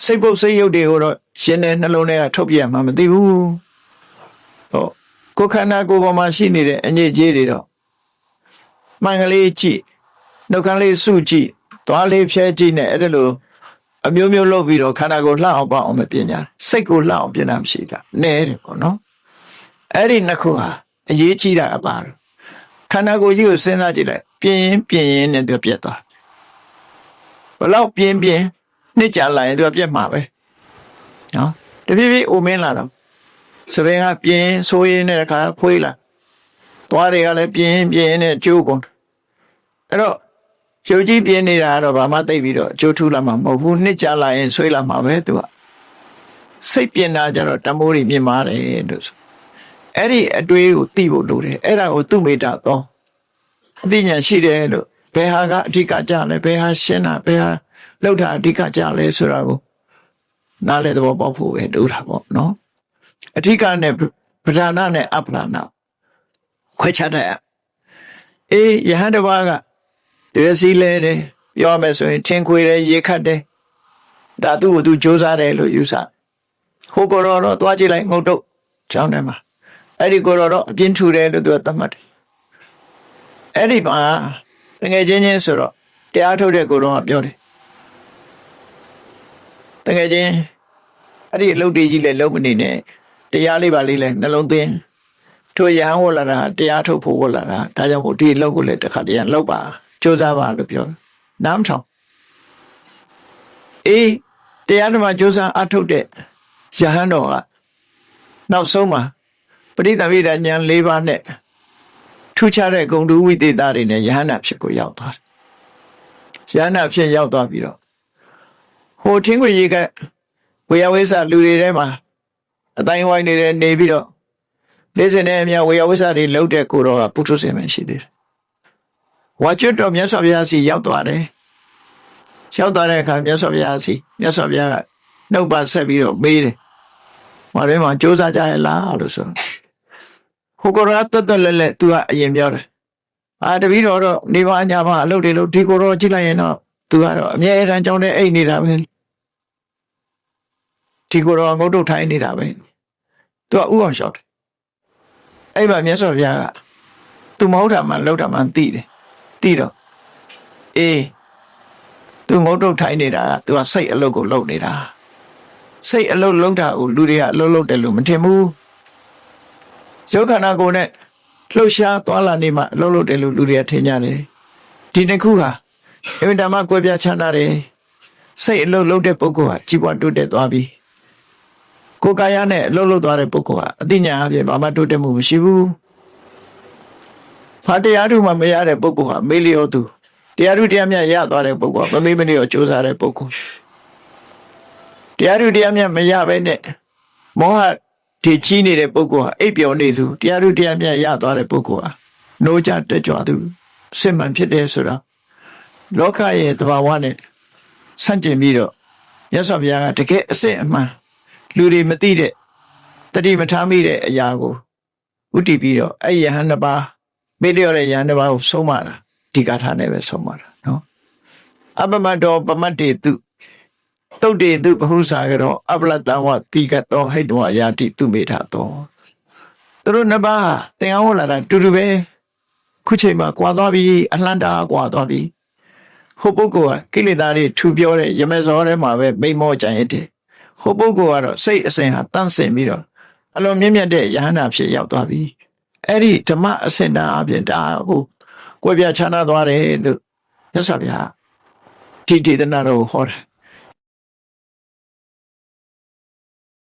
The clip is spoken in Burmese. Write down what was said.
စိတ်ပုတ်စိတ်ရုပ်တွေကိုတော့ရှင်တဲ့နှလုံးထဲကထုတ်ပြမှမသိဘူးဟောကိုယ်ခန္ဓာကိုယ်ပေါ်မှာရှိနေတဲ့အညစ်အကြေးတွေတော့မှန်ကလေးကြည့်နှုတ်ခမ်းလေးစုကြည့်သွားလေးဖြဲကြည့်နဲ့အဲ့ဒါလိုအမျိုးမျိုးလုပ်ပြီးတော့ခန္ဓာကိုယ်လှအောင်ပေါ့အောင်မပြင်ညာစိတ်ကိုလှအောင်ပြင်တာမရှိတာနဲတယ်ပေါ့နော်အဲ့ဒီနှစ်ခုဟာအရေးကြီးတာအပါတော့ခန္ဓာကိုယ်ကြီးကိုစဉ်းစားကြည့်လိုက်ပြင်းရင်နဲ့သူပြတ်သွားဘလောက်ပြင်းနှစ်ကြာလာရင်သူပြတ်မှာပဲနော်တဖြည်းဖြည်းအိုမင်းလာတော့စပင်းကပြင်းဆိုးရင်းနဲ့ခါဖွေးလာသွားတွေကလည်းပြင်းနဲ့ကျိုးကုန်အဲ့တော့ရုပ်ကြီးပြင်းနေတာကတော့ဘာမှသိပြီးတော့အကျိုးထူးလာမှာမဟုတ်ဘူးနှစ်ကြာလာရင်ဆွေးလာမှာပဲသူကစိတ်ပြင်းတာကြတော့တမိုးတွေမြင်ပါတယ်လို့ဆိုအဲ့ဒီအတွေးကိုသိဖို့လိုတယ်အဲ့ဒါကိုသူ့မိတာတော့အသိဉာဏ်ရှိတယ်လို့ဘယ်ဟာကအဓိကကြလဲဘယ်ဟာရှင်းတာဘယ်ဟာလောက်တာအဓိကကြလဲဆိုတာကိုနားလည်သဘောပေါက်ဖို့ပဲလိုတာပေါ့နော်အဓိကနဲ့ပဓာနနဲ့အပ္ပဒါနခွဲခြားတတ်အေးယဟန်တစ်ပါးကတရစီလဲတယ်ပြောမယ်ဆိုရင်ထင်ခွေတယ်ရေခတ်တယ်ဒါသူ့ကိုသူစ조사တယ်လို့ယူဆဟိုကိုတော့သွားကြည့်လိုက်ငုတ်တုတ်ချောင်းထဲမှာအဲ့ဒီကိုတော့အပြင်းထူတယ်လို့သူကသတ်မှတ်တယ်အဲ့ဒီမှာငယ်ချင်းဆိုတော့တရားထုတ်တဲ့ကိုတော့ပြောတယ်တကယ်ချင်းအဲ့ဒီအလုပ်တွေကြီးလည်းလုပ်မနေနဲ့တရားလေးပါလေးလည်းနှလုံးသွင်းထိုရဟန်းဝလာတာတရားထုတ်ဖို့ဝလာတာဒါကြောင့်မို့ဒီအလုပ်ကိုလည်းတစ်ခါတည်းလုပ်ပါစူးစမ်းပါလို့ပြောတယ်နားမထောင်အေးတရားဓမ္မစူးစမ်းအထုတ်တဲ့ရဟန်းတော်ကနောက်ဆုံးမှာပရိသဗ္ဗေဒဉာဏ်၄ပါးနဲ့ထူးခြားတဲ့ဂုဏ်တူဝိသေသတွေနဲ့ယဟန္တာဖြစ်ကိုရောက်သွားတယ်ယဟန္တာဖြစ်ရောက်သွားပြီးတော့ဟိုထင်းခွေကြီးကဝေယဝိဆလူတွေထဲမှာအတိုင်းဝိုင်းနေတဲ့နေပြီးတော့လေးစင်နဲ့အမြဝေယဝိဆတွေလှုပ်တဲ့ကိုတော့ပုထုဇဉ်ပဲရှိသေးတယ်ဝါကျွတ်တော်မြတ်စွာဘုရားစီရောက်သွားတယ်ရောက်သွားတဲ့အခါမြတ်စွာဘုရားစီမြတ်စွာဘုရားကနှုတ်ပါဆက်ပြီးတော့မေးတယ်ဟောတယ်မှာစ조사ကြရဲ့လားလို့ဆိုဟိုကိုရတတ်လဲသူကအရင်ပြောတယ်တပည့်တော်တော့နေပါညာမှာအလုပ်တွေလုပ်ဒီကိုတော့ကြည့်လိုက်ရင်တော့သူကတော့အမြဲတမ်းကြောင်းတဲ့အိတ်နေတာပဲဒီကိုတော့ငုတ်တုတ်ထိုင်းနေတာပဲသူကဥအောင်လျှောက်တယ်အဲ့မှာမြတ်စွာဘုရားကသူမဟုတ်တာမှလောက်တာမှသိတယ်သိတော့အေးသူငုတ်တုတ်ထိုင်းနေတာကသူကစိတ်အလုပ်ကိုလုပ်နေတာစိတ်အလုပ်လုပ်တာကိုလူတွေကအလုပ်လုပ်တယ်လို့မထင်ဘူးယောခန္ဓာကိုယ်နဲ့လှုပ်ရှားသွားလာနေမှအလုပ်လုပ်တယ်လို့လူတွေကထင်ကြတယ်ဒီနှစ်ခုဟာအမှန်တမ်းကွဲပြားခြားနားတယ်စိတ်အလုပ်လုပ်တဲ့ပုဂ္ဂိုလ်ဟာကြီးပွားတိုးတက်သွားပြီကိုယ်ကာယနဲ့အလုပ်လုပ်သွားတဲ့ပုဂ္ဂိုလ်ဟာအသိဉာဏ်အပြင်ဘာမှတိုးတက်မှုမရှိဘူးဘာတရားထုမှမရတဲ့ပုဂ္ဂိုလ်ဟာမေးလျောသူတရားထုတရားမြတ်ရသွားတဲ့ပုဂ္ဂိုလ်ကမမေးမလျောစ조사တဲ့ပုဂ္ဂိုလ်တရားထုတရားမြတ်မရဘဲနဲ့မောဟဒီကြီးနေတဲ့ပုဂ္ဂိုလ်ဟာအိပ်ပျော်နေသူတရားထုတရားမြတ်ရသွားတဲ့ပုဂ္ဂိုလ်ဟာနိုးကြတက်ကြွသူစစ်မှန်ဖြစ်တယ်ဆိုတာလောကရဲ့သဘာဝနဲ့ဆန့်ကျင်ပြီးတော့မြတ်စွာဘုရားကတကယ်အစစ်အမှန်လူတွေမသိတဲ့တတိမထားမိတဲ့အရာကိုဥတည်ပြီးတော့အဲ့ယဟန်နှစ်ပါးမေ့လျော့တဲ့ယဟန်နှစ်ပါးကိုဆုံးမတာဒီကာထာနဲ့ပဲဆုံးမတာနော်အပမတ္တောပမတ္တေတုတုတ်တေတုဘဟုစာကတော့အပလတံဝတိကတောဟိတဝယာတိသူမေထတောသူတို့နှစ်ပါးသင်္ကန်းဝလာတာတူတူပဲခုချိန်မှာကွာသွားပြီအလှမ်းတာကွာသွားပြီဟိုပုဂ္ဂိုလ်ကကိလေသာတွေထူပြောတဲ့ရမေဇောထဲမှာပဲမိမောကြံရတဲ့ဟိုပုဂ္ဂိုလ်ကတော့စိတ်အစဉ်ဟာတန့်စင်ပြီးတော့အလွန်မြင့်မြတ်တဲ့ယဟန္တာဖြစ်ရောက်သွားပြီအဲ့ဒီဓမ္မအစဉ်တာအပြင်ဒါကိုကိုယ်ပြချမ်းသာသွားတယ်လို့မြတ်စွာဘုရားဒီဒေသနာတော်ဟောတာ